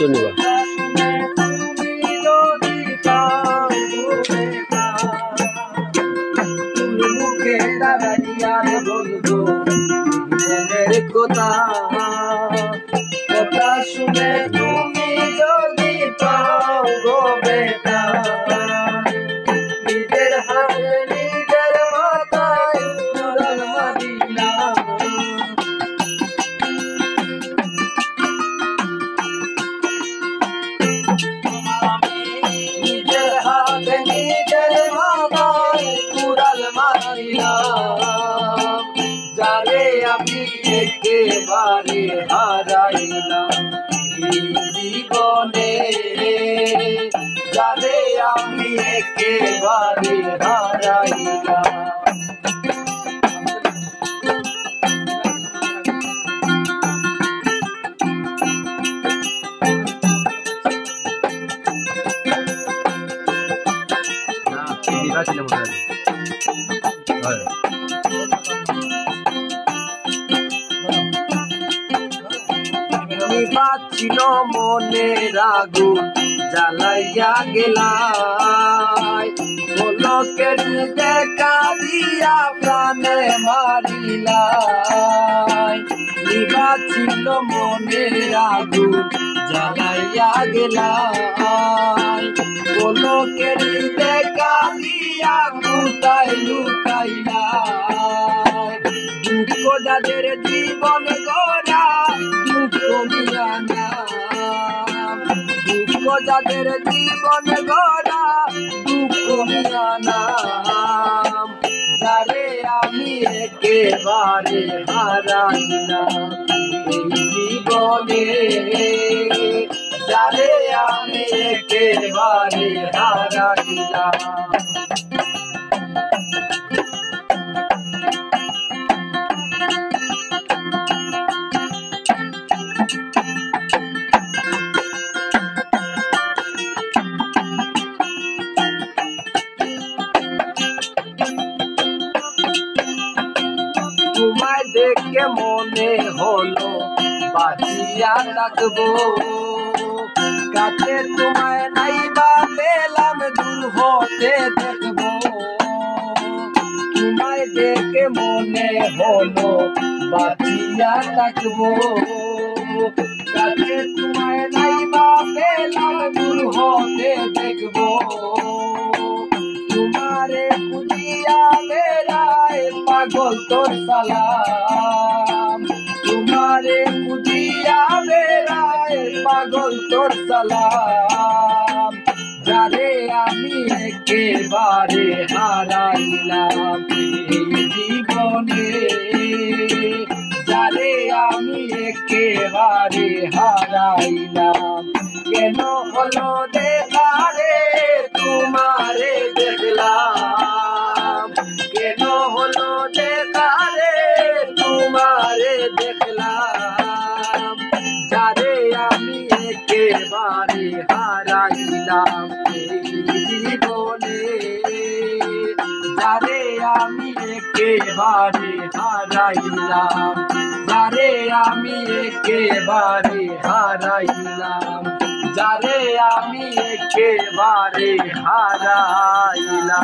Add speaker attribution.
Speaker 1: ধন্যবাদ।
Speaker 2: কথা কথা শুনে তুমি যদি পাও গো বেটা, নিজের হাতে নিজের মাথায় কুড়াল মারিলা। নিজের হাতে নিজের মাথায় কুড়াল মারিলাম, যারে আমি একেবারে হারাইলাম এই জীবনে, যারে আমি একেবারে হারাইলাম। ছিল মনের আগুন জ্বালাইয়া গেলাই, পলকের দেখা দিয়া প্রাণে মারিলাই। নিভা ছিল মনের আগুন জ্বালাইয়া গেলাই, পলকের দেখা দিয়া কোথায় লুকাইলাই। দুঃখ যাদের জীবন গড়া দুঃখ নিয়া নাম, দুঃখ যাদের জীবন গড়া দুঃখ নিয়া নাম, যারে আমি একেবারে হারাইলাম এই জীবনে, যারে আমি একেবারে হারাইলাম। তোমায় দেখে মনে হলো বাঁচিয়া থাকবো, কাছে তোমায় নাই বা পেলাম দূর হতে দেখবো। তোমায় দেখে মনে হলো বাঁচিয়া থাকবো, কাছে তোমায় নাই বা পেলাম দূর হতে দেখবো। তোমারে খুঁজিয়া বেড়ায় পাগল তোর সালাম, তোমারে খুঁজিয়া বেড়ায় পাগল তোর সালাম, যারে আমি একেবারে হারাইলাম এই জীবনে, যারে আমি একেবারে হারাইলাম। কেন হলো দেখা রে তোমারে দেখলাম, কেন হলো দেখা রে তোমারে দেখলাম, যারে আমি একেবারে হারাইলাম এই জীবনে, যারে আমি একেবারে হারাইলাম, যারে আমি একেবারে হারাইলাম, যারে আমি একেবারে হারাইলাম।